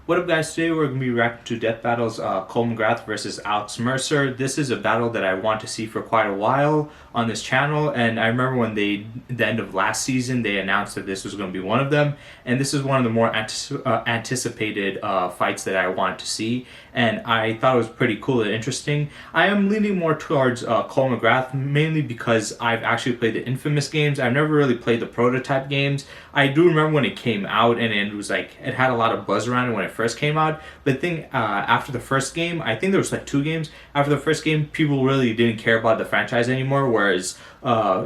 What up, guys? Today we're going to be reacting to Death Battles, Cole MacGrath versus Alex Mercer. This is a battle that I want to see for quite a while on this channel, and I remember when the end of last season, they announced that this was going to be one of them, and this is one of the more anticipated fights that I want to see, and I thought it was pretty cool and interesting. I am leaning more towards Cole MacGrath, mainly because I've actually played the Infamous games. I've never really played the prototype games. I do remember when it came out, and it was like, it had a lot of buzz around it when it first came out, but I think after the first game, I think there was like 2 games, after the first game, people really didn't care about the franchise anymore, whereas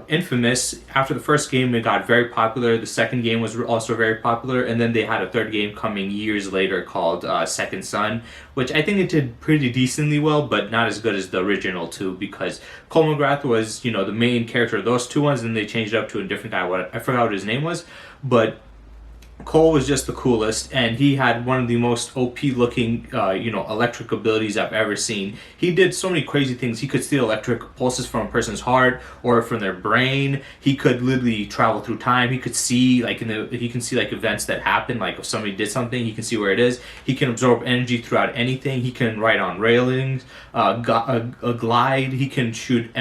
Infamous, after the first game, it got very popular. The second game was also very popular, and then they had a third game coming years later called Second Son, which I think it did pretty decently well, but not as good as the original 2, because Cole MacGrath was, the main character of those 2 ones, and they changed it up to a different guy. I forgot what his name was, but Cole was just the coolest, and he had one of the most OP looking, electric abilities I've ever seen. He did so many crazy things. He could steal electric pulses from a person's heart or from their brain. He could literally travel through time. He could see, he can see events that happen. Like if somebody did something, he can see where it is. He can absorb energy throughout anything. He can ride on railings, glide. He can shoot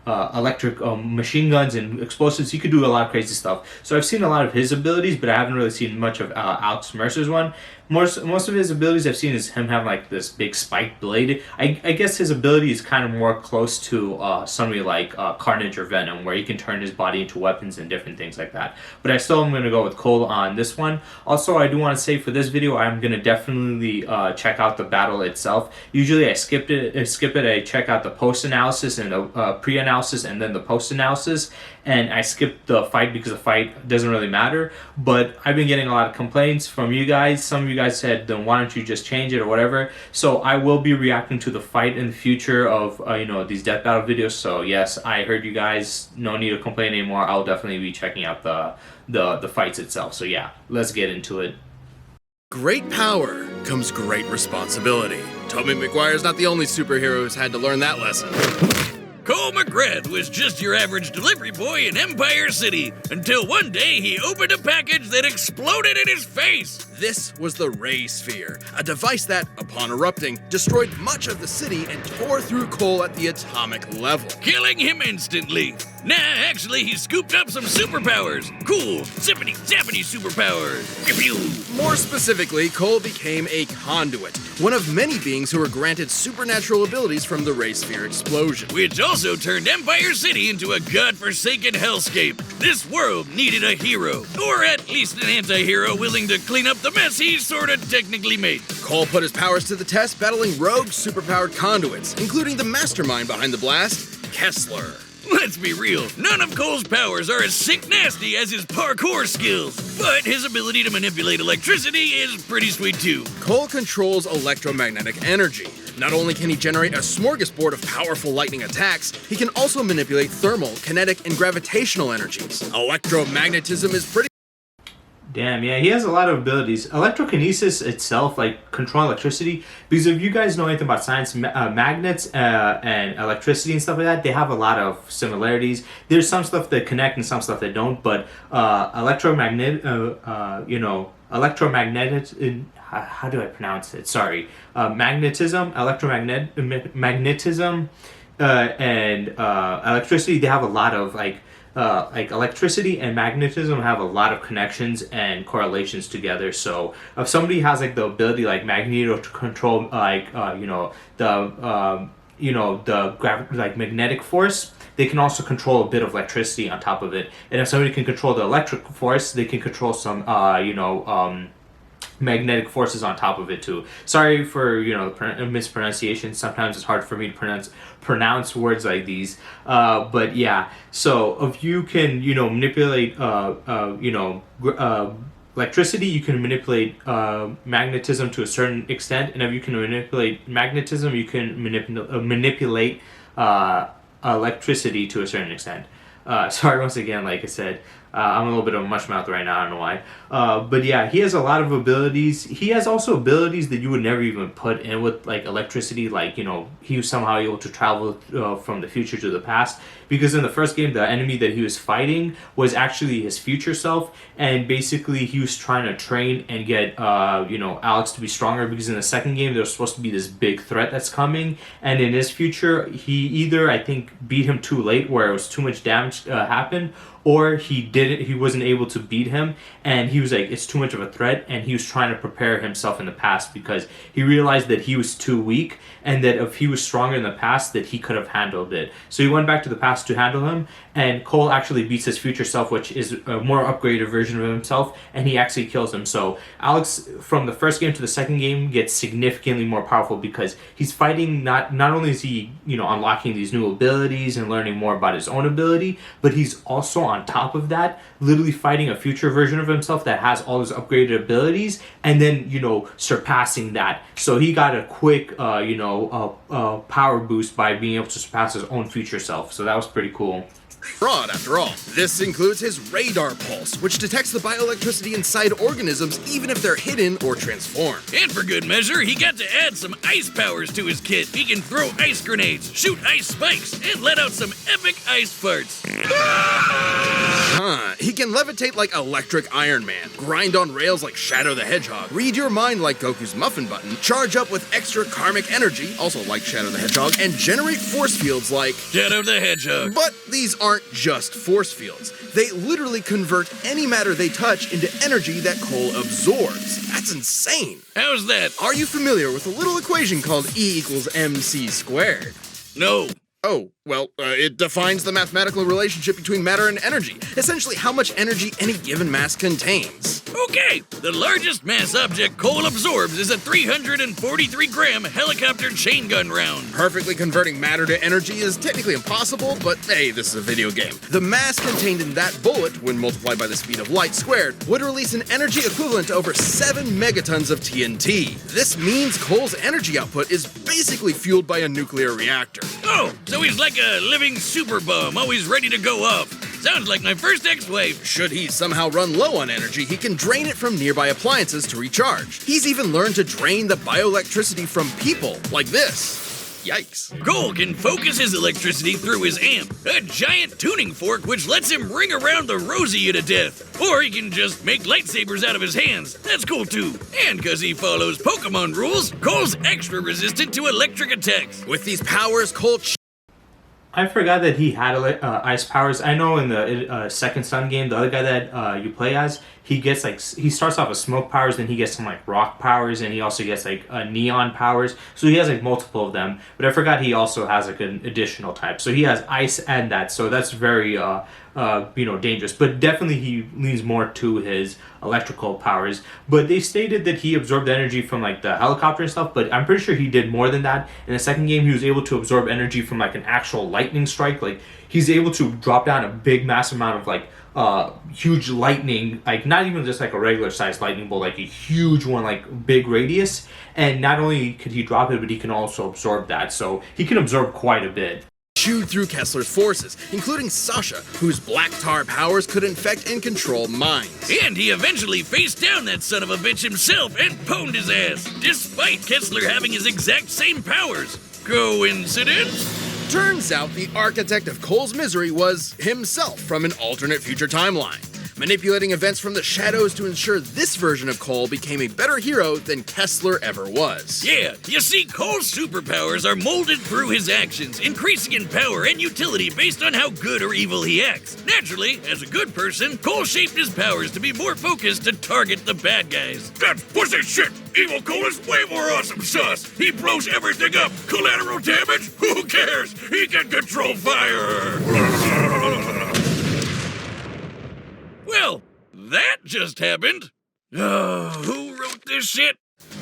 electric machine guns and explosives. He could do a lot of crazy stuff. So I've seen a lot of his abilities, but I haven't really seen much of Alex Mercer's one. Most of his abilities I've seen is him having like this big spiked blade. I guess his ability is kind of more close to somebody like Carnage or Venom, where he can turn his body into weapons and different things like that. But I still am going to go with Cole on this one. Also, I do want to say for this video, I'm going to definitely check out the battle itself. Usually I skip it. I check out the post-analysis and the pre-analysis and then the post-analysis. And I skipped the fight because the fight doesn't really matter. But I've been getting a lot of complaints from you guys. Some of you guys said, then why don't you just change it or whatever. So I will be reacting to the fight in the future of these death battle videos. So yes, I heard you guys. No need to complain anymore. I'll definitely be checking out the fights itself. So yeah, let's get into it. Great power comes great responsibility. Tobey Maguire's not the only superhero who's had to learn that lesson. Cole MacGrath was just your average delivery boy in Empire City until one day he opened a package that exploded in his face. This was the Ray Sphere, a device that, upon erupting, destroyed much of the city and tore through Cole at the atomic level, killing him instantly. Nah, actually, he scooped up some superpowers. Cool, zippity-zappity superpowers. Pew-pew. More specifically, Cole became a conduit, one of many beings who were granted supernatural abilities from the Ray Sphere explosion, which also turned Empire City into a godforsaken hellscape. This world needed a hero, or at least an anti-hero willing to clean up the mess he sorta technically made. Cole put his powers to the test battling rogue superpowered conduits, including the mastermind behind the blast, Kessler. Let's be real, none of Cole's powers are as sick nasty as his parkour skills, but his ability to manipulate electricity is pretty sweet too. Cole controls electromagnetic energy. Not only can he generate a smorgasbord of powerful lightning attacks, he can also manipulate thermal, kinetic, and gravitational energies. Electromagnetism is pretty... Damn, yeah, he has a lot of abilities. Electrokinesis itself, like controlling electricity, because if you guys know anything about science, magnets and electricity and stuff like that, they have a lot of similarities. There's some stuff that connect and some stuff that don't, but electromagnetic, how do I pronounce it? Sorry. Magnetism, magnetism, and electricity, they have a lot of like electricity and magnetism have a lot of connections and correlations together. So if somebody has like the ability like Magneto to control the magnetic force, they can also control a bit of electricity on top of it. And if somebody can control the electric force, they can control some magnetic forces on top of it too. Sorry for the mispronunciation. Sometimes it's hard for me to pronounce words like these. But yeah, so if you can manipulate electricity, you can manipulate magnetism to a certain extent, and if you can manipulate magnetism, you can manipulate electricity to a certain extent. Sorry once again, like I said. I'm a little bit of a mush mouth right now, I don't know why. But yeah, he has a lot of abilities. He has also abilities that you would never even put in with like electricity, like, you know, he was somehow able to travel from the future to the past. Because in the first game, the enemy that he was fighting was actually his future self, and basically he was trying to train and get, you know, Alex to be stronger. Because in the second game, there's supposed to be this big threat that's coming, and in his future, he either, I think, beat him too late, where it was too much damage happened, or he wasn't able to beat him, and he was like, it's too much of a threat, and he was trying to prepare himself in the past because he realized that he was too weak, and that if he was stronger in the past, that he could have handled it. So he went back to the past to handle him, and Cole actually beats his future self, which is a more upgraded version of himself, and he actually kills him. So Alex, from the first game to the second game, gets significantly more powerful because he's fighting, not only is he, you know, unlocking these new abilities and learning more about his own ability, but he's also on top of that literally fighting a future version of himself that has all his upgraded abilities, and then, you know, surpassing that. So he got a quick power boost by being able to surpass his own future self. So that was pretty cool. Fraud, after all. This includes his radar pulse, which detects the bioelectricity inside organisms even if they're hidden or transformed. And for good measure, he got to add some ice powers to his kit. He can throw ice grenades, shoot ice spikes, and let out some epic ice farts. He can levitate like Electric Iron Man, grind on rails like Shadow the Hedgehog, read your mind like Goku's muffin button, charge up with extra karmic energy, also like Shadow the Hedgehog, and generate force fields like Shadow the Hedgehog. But these aren't just force fields. They literally convert any matter they touch into energy that Cole absorbs. That's insane. How's that? Are you familiar with a little equation called E equals MC squared? No. Oh, well, it defines the mathematical relationship between matter and energy. Essentially, how much energy any given mass contains. Okay, the largest mass object Cole absorbs is a 343-gram helicopter chain gun round. Perfectly converting matter to energy is technically impossible, but hey, this is a video game. The mass contained in that bullet, when multiplied by the speed of light squared, would release an energy equivalent to over 7 megatons of TNT. This means Cole's energy output is basically fueled by a nuclear reactor. Oh, so he's like a living super bomb, always ready to go off. Sounds like my first ex-wife. Should he somehow run low on energy, he can drain it from nearby appliances to recharge. He's even learned to drain the bioelectricity from people, like this. Yikes. Cole can focus his electricity through his amp, a giant tuning fork which lets him ring around the Rosia to death. Or he can just make lightsabers out of his hands. That's cool too. And because he follows Pokemon rules, Cole's extra resistant to electric attacks. With these powers, Cole I forgot that he had ice powers. I know in the Second Sun game, the other guy that you play as, he gets like, he starts off with smoke powers, then he gets some like rock powers, and he also gets like neon powers. So he has like multiple of them. But I forgot he also has like an additional type. So he has ice and that. So that's very dangerous. But definitely he leans more to his electrical powers. But they stated that he absorbed energy from like the helicopter and stuff, but I'm pretty sure he did more than that. In the second game, he was able to absorb energy from like an actual lightning strike. Like he's able to drop down a big massive amount of like huge lightning, like not even just like a regular sized lightning bolt, like a huge one, like big radius. And not only could he drop it, but he can also absorb that. So he can absorb quite a bit. Chewed through Kessler's forces, including Sasha, whose black tar powers could infect and control minds. And he eventually faced down that son of a bitch himself and pwned his ass, despite Kessler having his exact same powers. Coincidence? Turns out the architect of Cole's misery was himself from an alternate future timeline, manipulating events from the shadows to ensure this version of Cole became a better hero than Kessler ever was. Yeah, you see, Cole's superpowers are molded through his actions, increasing in power and utility based on how good or evil he acts. Naturally, as a good person, Cole shaped his powers to be more focused to target the bad guys. That's pussy shit! Evil Cole is way more awesome sus! He blows everything up! Collateral damage? Who cares? He can control fire! Well, that just happened. Who wrote this shit?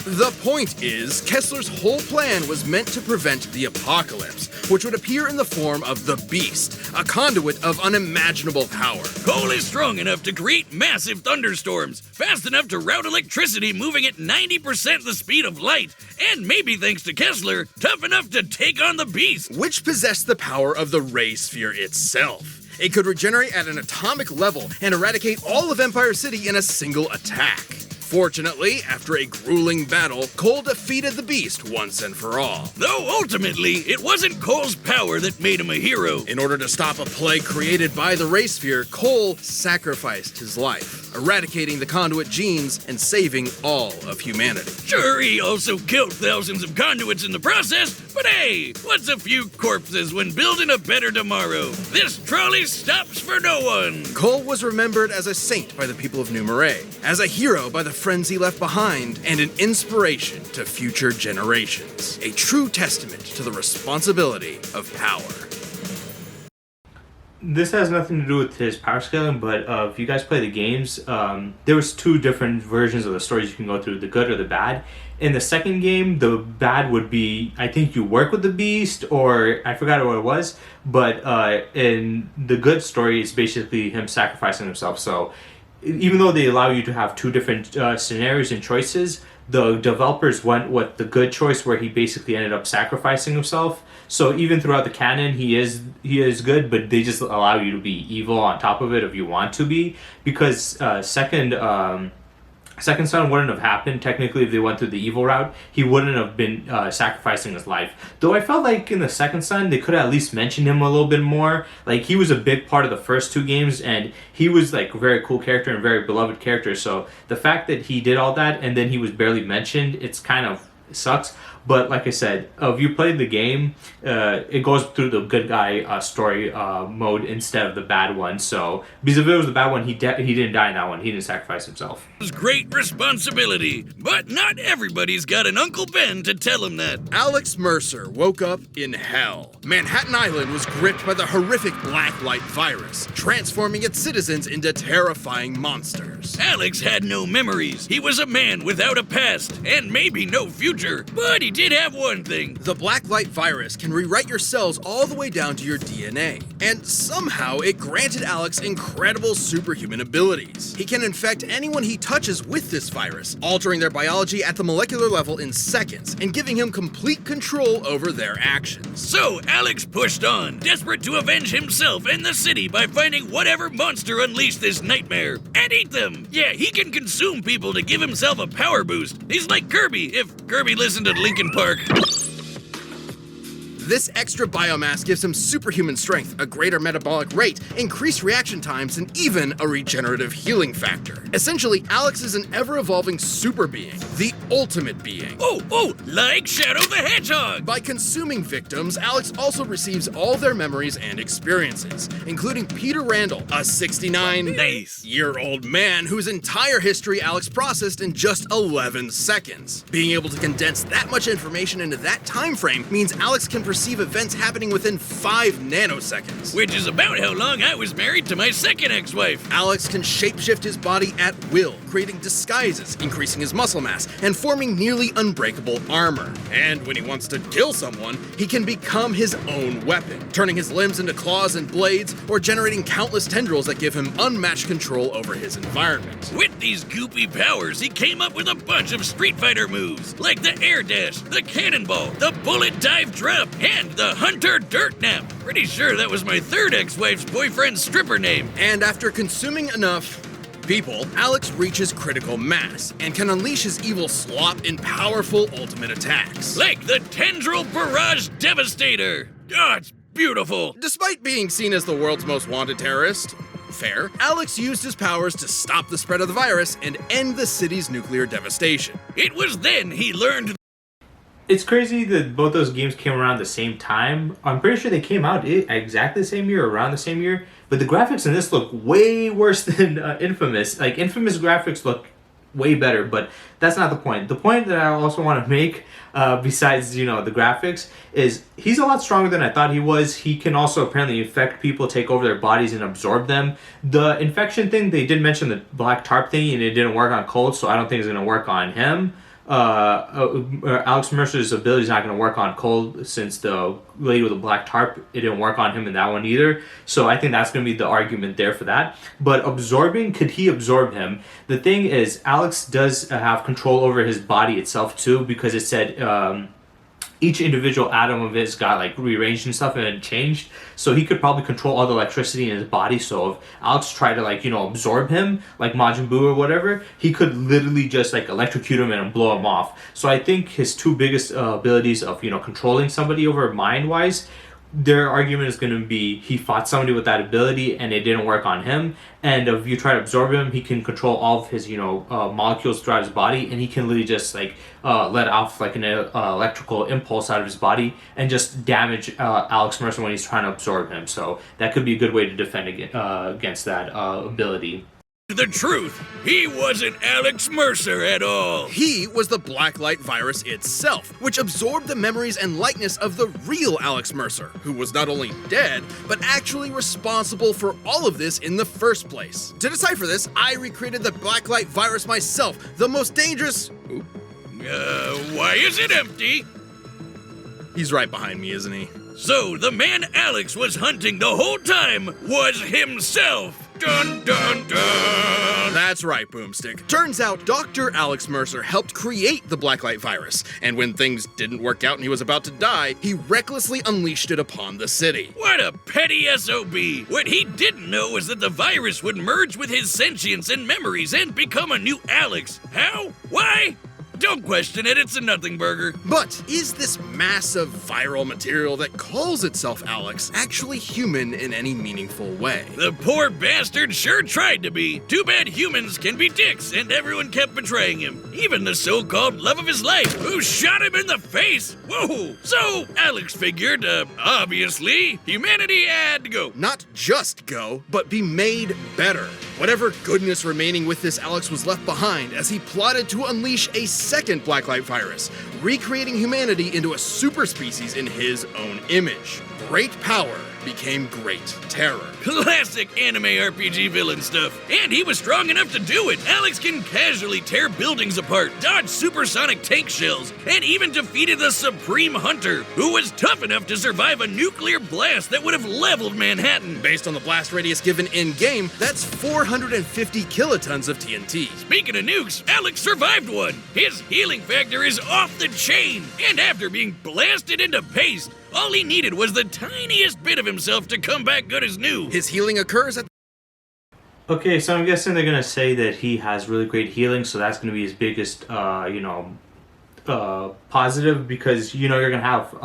The point is, Kessler's whole plan was meant to prevent the apocalypse, which would appear in the form of the Beast, a conduit of unimaginable power. Cole is strong enough to create massive thunderstorms, fast enough to route electricity moving at 90% the speed of light, and maybe thanks to Kessler, tough enough to take on the Beast. Which possessed the power of the Ray Sphere itself. It could regenerate at an atomic level and eradicate all of Empire City in a single attack. Fortunately, after a grueling battle, Cole defeated the beast once and for all. Though ultimately, it wasn't Cole's power that made him a hero. In order to stop a plague created by the race sphere, Cole sacrificed his life, eradicating the conduit genes and saving all of humanity. Sure, he also killed thousands of conduits in the process, but hey, what's a few corpses when building a better tomorrow? This trolley stops for no one. Cole was remembered as a saint by the people of New Marais, as a hero by the friends he left behind, and an inspiration to future generations. A true testament to the responsibility of power. This has nothing to do with his power scaling, but if you guys play the games, there was two different versions of the stories you can go through, the good or the bad. In the second game, the bad would be, I think you work with the beast, or I forgot what it was, but in the good story, it's basically him sacrificing himself. So even though they allow you to have two different scenarios and choices, the developers went with the good choice where he basically ended up sacrificing himself. So even throughout the canon, he is good, but they just allow you to be evil on top of it if you want to be, because Second Son wouldn't have happened technically if they went through the evil route. He wouldn't have been sacrificing his life. Though I felt like in the Second Son they could at least mention him a little bit more. Like, he was a big part of the first two games, and he was like a very cool character and very beloved character. So the fact that he did all that and then he was barely mentioned, it's kind of sucks. But like I said, if you played the game, it goes through the good guy story mode instead of the bad one. So, because if it was the bad one, he didn't die in that one. He didn't sacrifice himself. It's great responsibility, but not everybody's got an Uncle Ben to tell him that. Alex Mercer woke up in hell. Manhattan Island was gripped by the horrific Black Light virus, transforming its citizens into terrifying monsters. Alex had no memories. He was a man without a past, and maybe no future, but he did have one thing. The Black Light virus can rewrite your cells all the way down to your DNA, and somehow it granted Alex incredible superhuman abilities. He can infect anyone he touches with this virus, altering their biology at the molecular level in seconds, and giving him complete control over their actions. So Alex pushed on, desperate to avenge himself and the city by finding whatever monster unleashed this nightmare, and eat them. Yeah, he can consume people to give himself a power boost. He's like Kirby, if Kirby listened to Linkin Park. This extra biomass gives him superhuman strength, a greater metabolic rate, increased reaction times, and even a regenerative healing factor. Essentially, Alex is an ever-evolving super being, the ultimate being. Oh, like Shadow the Hedgehog! By consuming victims, Alex also receives all their memories and experiences, including Peter Randall, a 69-year-old man whose entire history Alex processed in just 11 seconds. Being able to condense that much information into that time frame means Alex can perceive events happening within 5 nanoseconds. Which is about how long I was married to my second ex-wife. Alex can shapeshift his body at will, creating disguises, increasing his muscle mass, and forming nearly unbreakable armor. And when he wants to kill someone, he can become his own weapon, turning his limbs into claws and blades, or generating countless tendrils that give him unmatched control over his environment. With these goopy powers, he came up with a bunch of Street Fighter moves, like the air dash, the cannonball, the bullet dive drop, and the Hunter Dirt Nap. Pretty sure that was my third ex-wife's boyfriend's stripper name. And after consuming enough people, Alex reaches critical mass and can unleash his evil slop in powerful ultimate attacks. Like the Tendril Barrage Devastator. Oh, it's beautiful. Despite being seen as the world's most wanted terrorist, fair, Alex used his powers to stop the spread of the virus and end the city's nuclear devastation. It was then he learned. It's crazy that both those games came around the same time. I'm pretty sure they came out exactly the same year, around the same year. But the graphics in this look way worse than Infamous. Like, Infamous graphics look way better, but that's not the point. The point that I also want to make, besides, the graphics, is he's a lot stronger than I thought he was. He can also apparently infect people, take over their bodies, and absorb them. The infection thing, they did mention the black tarp thing, and it didn't work on Cold, so I don't think it's going to work on him. Alex Mercer's ability is not going to work on Cole, since the lady with the black tarp, it didn't work on him in that one either. So I think that's going to be the argument there for that. But absorbing, could he absorb him? The thing is, Alex does have control over his body itself too, because it said each individual atom of it's got like rearranged and stuff and it changed, so he could probably control all the electricity in his body. So if Alex tried to like absorb him like Majin Buu or whatever, he could literally just like electrocute him and blow him off. So I think his two biggest abilities of controlling somebody over mind wise, their argument is going to be he fought somebody with that ability and it didn't work on him, and if you try to absorb him, he can control all of his molecules throughout his body, and he can literally just like let off like an electrical impulse out of his body and just damage Alex Mercer when he's trying to absorb him. So that could be a good way to defend against that ability. The truth, he wasn't Alex Mercer at all. He was the Blacklight virus itself, which absorbed the memories and likeness of the real Alex Mercer, who was not only dead, but actually responsible for all of this in the first place. To decipher this, I recreated the Blacklight virus myself, the most dangerous... Why is it empty? He's right behind me, isn't he? So the man Alex was hunting the whole time was himself. Dun dun dun! That's right, Boomstick. Turns out Dr. Alex Mercer helped create the Blacklight virus, and when things didn't work out and he was about to die, he recklessly unleashed it upon the city. What a petty SOB! What he didn't know was that the virus would merge with his sentience and memories and become a new Alex. How? Why? Don't question it, it's a nothing burger. But is this massive viral material that calls itself Alex actually human in any meaningful way? The poor bastard sure tried to be. Too bad humans can be dicks, and everyone kept betraying him. Even the so-called love of his life, who shot him in the face. Whoa! So, Alex figured, obviously, humanity had to go. Not just go, but be made better. Whatever goodness remaining with this Alex was left behind as he plotted to unleash a second Blacklight virus, recreating humanity into a super species in his own image. Great power became great terror. Classic anime RPG villain stuff. And he was strong enough to do it. Alex can casually tear buildings apart, dodge supersonic tank shells, and even defeated the Supreme Hunter, who was tough enough to survive a nuclear blast that would have leveled Manhattan. Based on the blast radius given in-game, that's 450 kilotons of TNT. Speaking of nukes, Alex survived one. His healing factor is off the chain. And after being blasted into paste, all he needed was the tiniest bit of himself to come back good as new. His healing occurs at... Okay, so I'm guessing they're gonna say that he has really great healing, so that's gonna be his biggest, positive, because you're gonna have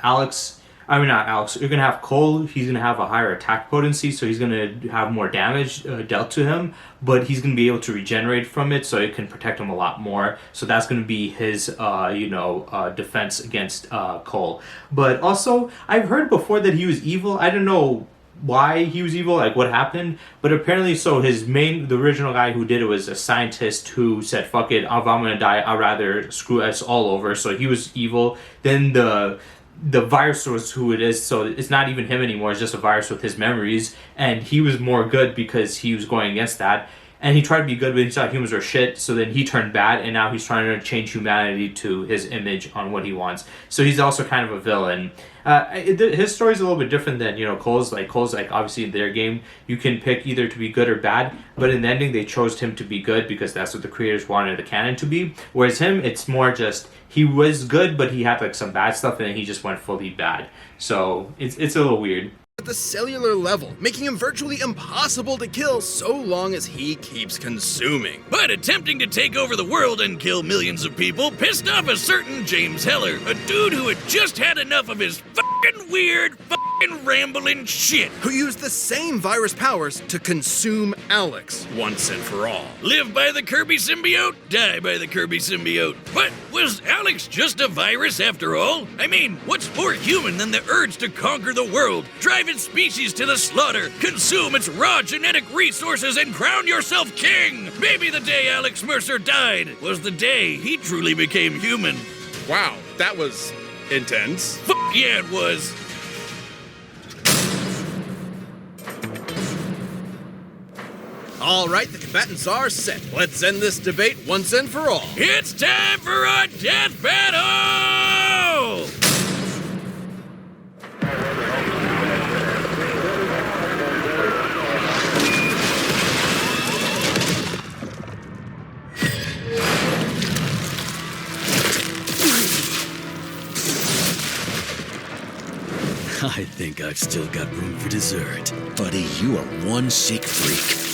Alex. I mean, not Alex. You're gonna have Cole. He's gonna have a higher attack potency, so he's gonna have more damage dealt to him. But he's gonna be able to regenerate from it, so it can protect him a lot more. So that's gonna be his, defense against Cole. But also, I've heard before that he was evil. I don't know why he was evil, like what happened, but apparently, so the original guy who did it was a scientist who said, fuck it, if I'm gonna die, I'd rather screw us all over. So he was evil. Then the virus was who it is, so it's not even him anymore, it's just a virus with his memories, and he was more good because he was going against that, and he tried to be good, but he thought humans were shit, so then he turned bad, and now he's trying to change humanity to his image on what he wants. So he's also kind of a villain. His story's a little bit different than Cole's. Cole's obviously in their game you can pick either to be good or bad, but in the ending they chose him to be good because that's what the creators wanted the canon to be. Whereas him, it's more just he was good, but he had some bad stuff, and then he just went fully bad. So it's a little weird. At the cellular level, making him virtually impossible to kill so long as he keeps consuming. But attempting to take over the world and kill millions of people pissed off a certain James Heller, a dude who had just had enough of his fucking weird, fucking rambling shit. Who used the same virus powers to consume Alex once and for all. Live by the Kirby symbiote, die by the Kirby symbiote. But was Alex just a virus after all? I mean, what's more human than the urge to conquer the world, drive its species to the slaughter, consume its raw genetic resources, and crown yourself king? Maybe the day Alex Mercer died was the day he truly became human. Wow, that was intense. Fuck yeah, it was. All right, the combatants are set. Let's end this debate once and for all. It's time for a death battle! I think I've still got room for dessert. Buddy, you are one sick freak.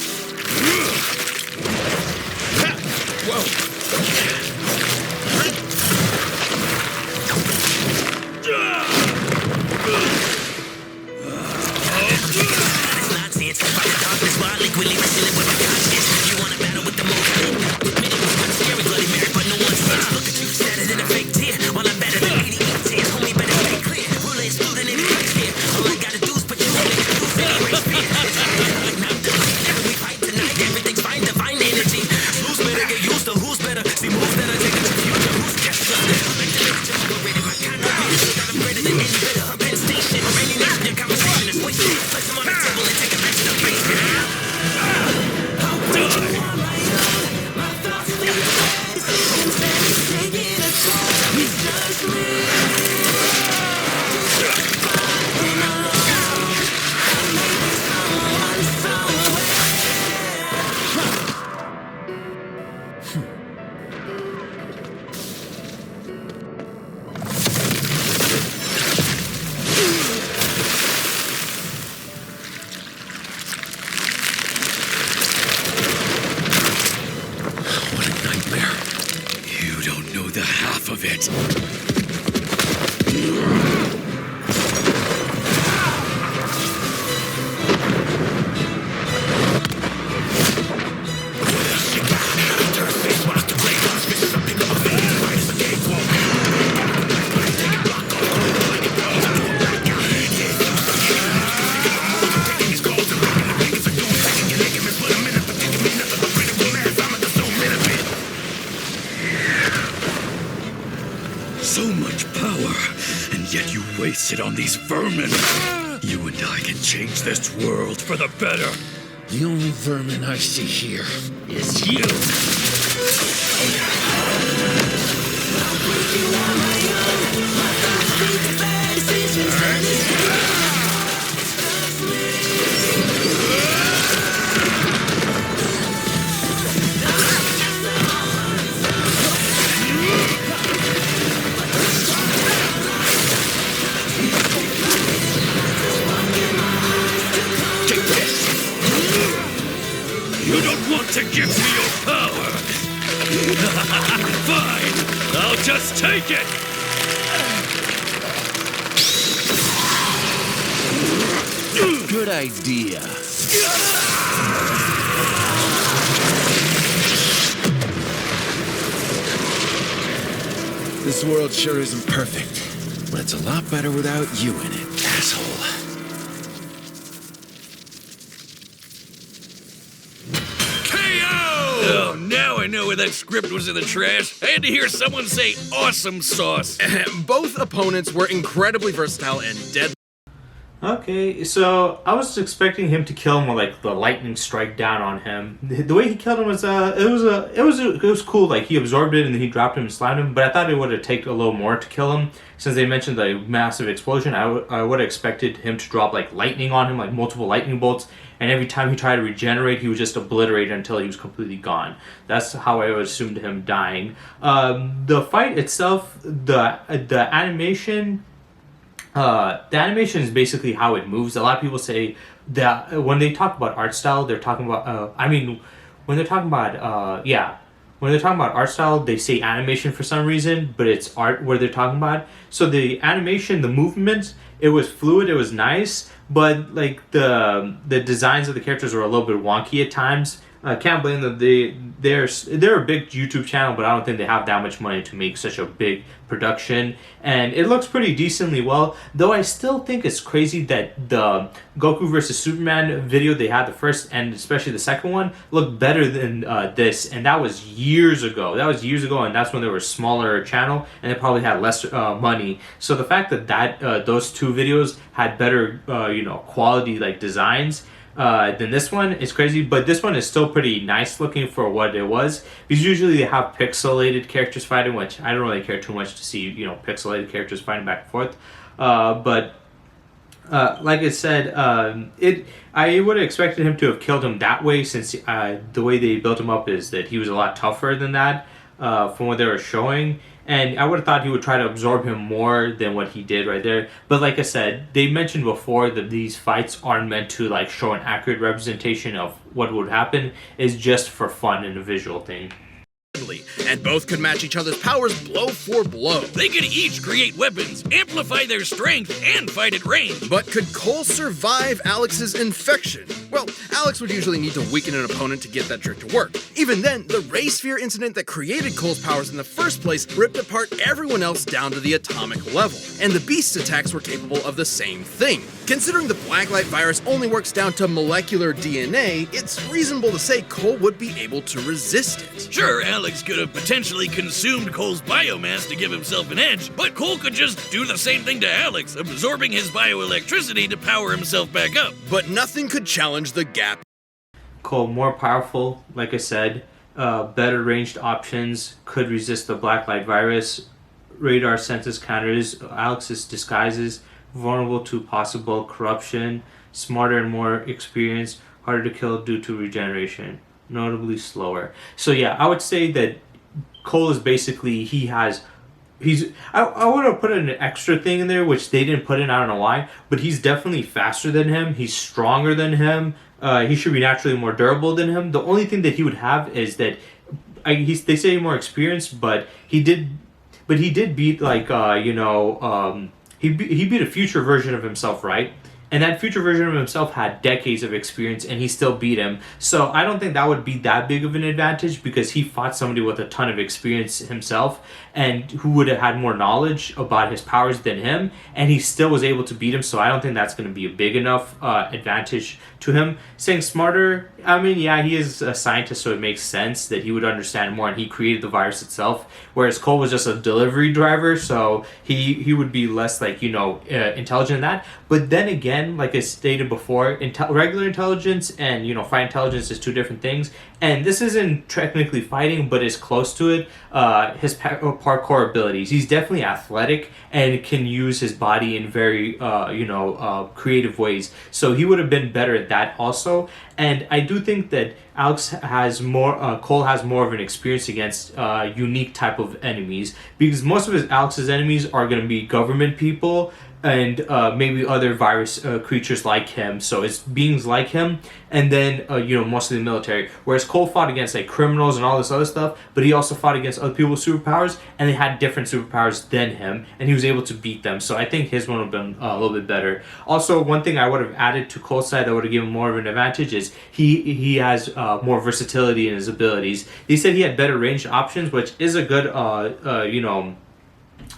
So much power, and yet you waste it on these vermin. You and I can change this world for the better. The only vermin I see here is you. You don't want to give me your power! Fine! I'll just take it! Good idea. This world sure isn't perfect, but it's a lot better without you in it, asshole. Oh, now I know where that script was in the trash. I had to hear someone say awesome sauce. Both opponents were incredibly versatile and deadly. Okay, so I was expecting him to kill him with like the lightning strike down on him. The way he killed him was it was cool. Like he absorbed it and then he dropped him and slammed him. But I thought it would have taken a little more to kill him. Since they mentioned the massive explosion, I would have expected him to drop like lightning on him, like multiple lightning bolts. And every time he tried to regenerate, he was just obliterated until he was completely gone. That's how I would assume him dying. The fight itself, the animation. The animation is basically how it moves. A lot of people say that when they talk about art style, they're talking about. When they're talking about when they're talking about art style, they say animation for some reason, but it's art where they're talking about. So the animation, the movements, it was fluid, it was nice, but like the designs of the characters were a little bit wonky at times. I can't blame them. They're a big YouTube channel, but I don't think they have that much money to make such a big production. And it looks pretty decently well, though I still think it's crazy that the Goku versus Superman video they had, the first and especially the second one, looked better than this. And that was years ago. And that's when they were a smaller channel and they probably had less money. So the fact that those two videos had better quality like designs than this one is crazy, but this one is still pretty nice looking for what it was, because usually they have pixelated characters fighting, which I don't really care too much to see, pixelated characters fighting back and forth. But like I said, I would have expected him to have killed him that way, since the way they built him up is that he was a lot tougher than that from what they were showing. And I would have thought he would try to absorb him more than what he did right there. But like I said, they mentioned before that these fights aren't meant to like show an accurate representation of what would happen. It's just for fun and a visual thing. And both could match each other's powers blow for blow. They could each create weapons, amplify their strength, and fight at range. But could Cole survive Alex's infection? Well, Alex would usually need to weaken an opponent to get that trick to work. Even then, the Ray Sphere incident that created Cole's powers in the first place ripped apart everyone else down to the atomic level. And the Beast's attacks were capable of the same thing. Considering the Blacklight virus only works down to molecular DNA, it's reasonable to say Cole would be able to resist it. Sure, Alex could have potentially consumed Cole's biomass to give himself an edge, but Cole could just do the same thing to Alex, absorbing his bioelectricity to power himself back up. But nothing could challenge the gap. Cole more powerful, like I said, better ranged options, could resist the blacklight virus, radar senses counters Alex's disguises, vulnerable to possible corruption, smarter and more experienced, harder to kill due to regeneration, notably slower. So yeah, I would say that Cole is basically, I want to put an extra thing in there, which they didn't put in, I don't know why, but he's definitely faster than him, he's stronger than him, he should be naturally more durable than him. The only thing that he would have is that, they say more experienced, but he did beat, like, he beat a future version of himself, right? And that future version of himself had decades of experience, and he still beat him. So I don't think that would be that big of an advantage, because he fought somebody with a ton of experience himself, and who would have had more knowledge about his powers than him, and he still was able to beat him. So I don't think that's going to be a big enough advantage to him. Saying smarter, I mean, yeah, he is a scientist, so it makes sense that he would understand more, and he created the virus itself, whereas Cole was just a delivery driver, so he would be less, like, intelligent in that. But then again, like I stated before, regular intelligence and, fight intelligence is two different things, and this isn't technically fighting, but is close to it. His parkour abilities, he's definitely athletic and can use his body in very creative ways, so he would have been better at that also. And I do think that Cole has more of an experience against unique type of enemies, because most of Alex's enemies are going to be government people and maybe other virus creatures like him. So it's beings like him, and then mostly the military. Whereas Cole fought against like criminals and all this other stuff, but he also fought against other people with superpowers, and they had different superpowers than him, and he was able to beat them. So I think his one would have been a little bit better. Also, one thing I would have added to Cole's side that would have given more of an advantage is he has more versatility in his abilities. They said he had better ranged options, which is a good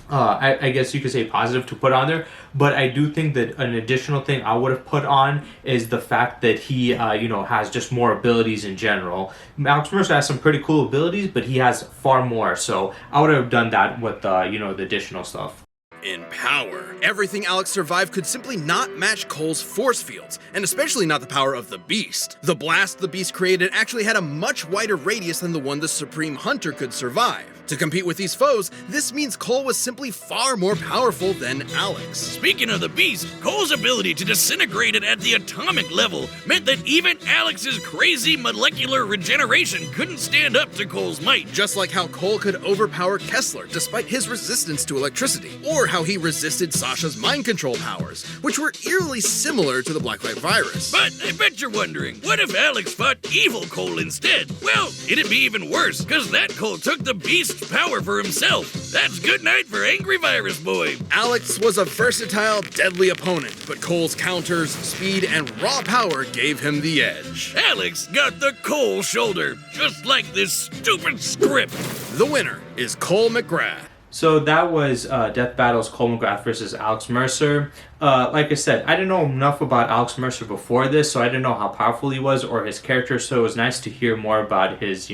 I guess you could say positive to put on there, but I do think that an additional thing I would have put on is the fact that he, has just more abilities in general. Alex Mercer has some pretty cool abilities, but he has far more, so I would have done that with, the additional stuff. In power, everything Alex survived could simply not match Cole's force fields, and especially not the power of the Beast. The blast the Beast created actually had a much wider radius than the one the Supreme Hunter could survive. To compete with these foes, this means Cole was simply far more powerful than Alex. Speaking of the Beast, Cole's ability to disintegrate it at the atomic level meant that even Alex's crazy molecular regeneration couldn't stand up to Cole's might. Just like how Cole could overpower Kessler despite his resistance to electricity, or how he resisted Sasha's mind control powers, which were eerily similar to the Blacklight virus. But I bet you're wondering, what if Alex fought evil Cole instead? Well, it'd be even worse, because that Cole took the Beast's power for himself. That's good night for Angry Virus Boy. Alex was a versatile, deadly opponent, but Cole's counters, speed, and raw power gave him the edge. Alex got the Cole shoulder, just like this stupid script. The winner is Cole MacGrath. So that was Death Battles Cole MacGrath versus Alex Mercer. Like I said, I didn't know enough about Alex Mercer before this, so I didn't know how powerful he was or his character, so it was nice to hear more about his,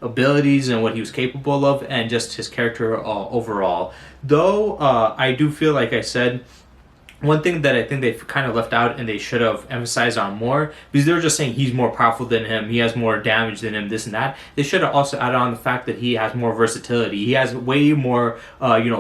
abilities and what he was capable of, and just his character overall. Though, I do feel, like I said, one thing that I think they've kind of left out and they should have emphasized on more, because they were just saying he's more powerful than him, he has more damage than him, this and that. They should have also added on the fact that he has more versatility. He has way more,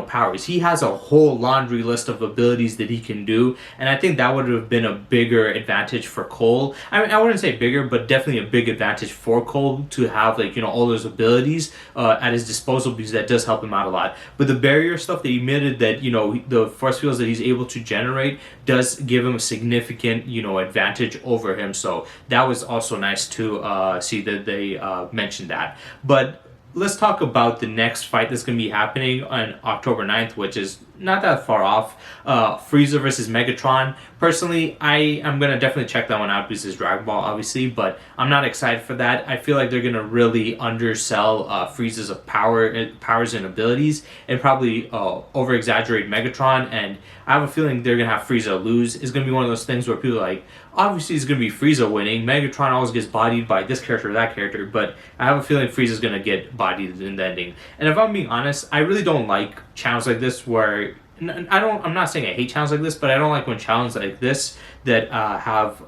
powers. He has a whole laundry list of abilities that he can do, and I think that would have been a bigger advantage for Cole. I mean, I wouldn't say bigger, but definitely a big advantage for Cole to have all those abilities at his disposal, because that does help him out a lot. But the barrier stuff, they admitted that the force fields that he's able to generate does give him a significant advantage over him, so that was also nice to see that they mentioned that. But let's talk about the next fight that's going to be happening on October 9th, which is not that far off. Frieza versus Megatron. Personally, I am going to definitely check that one out because it's Dragon Ball, obviously, but I'm not excited for that. I feel like they're going to really undersell Frieza's powers and abilities, and probably over-exaggerate Megatron, and I have a feeling they're going to have Frieza lose. It's going to be one of those things where people are like, obviously it's going to be Frieza winning. Megatron always gets bodied by this character or that character, but I have a feeling Frieza's going to get bodied in the ending. And if I'm being honest, I really don't like channels like this where I'm not saying I hate channels like this, but I don't like when channels like this that have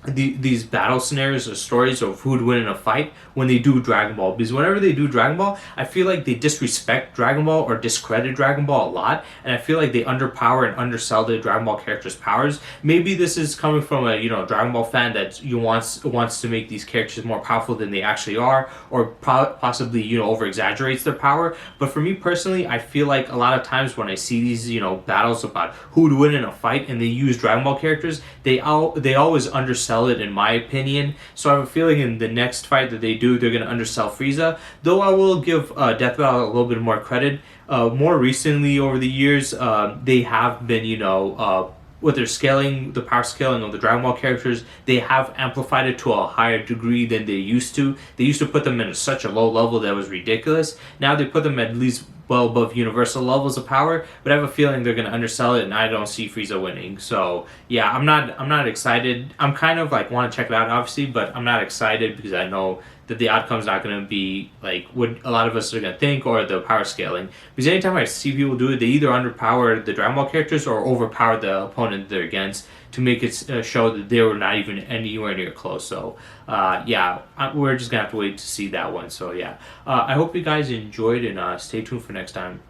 these battle scenarios or stories of who would win in a fight when they do Dragon Ball. Because whenever they do Dragon Ball, I feel like they disrespect Dragon Ball or discredit Dragon Ball a lot, and I feel like they underpower and undersell the Dragon Ball characters' powers. Maybe this is coming from a Dragon Ball fan that wants to make these characters more powerful than they actually are, or possibly over exaggerates their power. But for me personally, I feel like a lot of times when I see these battles about who would win in a fight and they use Dragon Ball characters, they always undersell it, in my opinion. So I have a feeling in the next fight that they do, they're going to undersell Frieza. Though I will give Death Battle a little bit more credit. More recently, over the years, they have been, with their scaling, the power scaling of the Dragon Ball characters, they have amplified it to a higher degree than they used to. They used to put them in such a low level that was ridiculous. Now they put them at least well above universal levels of power, but I have a feeling they're going to undersell it, and I don't see Frieza winning. So yeah, I'm not excited. I'm kind of want to check it out, obviously, but I'm not excited because I know that the outcome's not going to be like what a lot of us are going to think, or the power scaling. Because anytime I see people do it, they either underpower the Dragon Ball characters or overpower the opponent they're against to make it show that they were not even anywhere near close. So we're just going to have to wait to see that one. So yeah, I hope you guys enjoyed, and stay tuned for next time.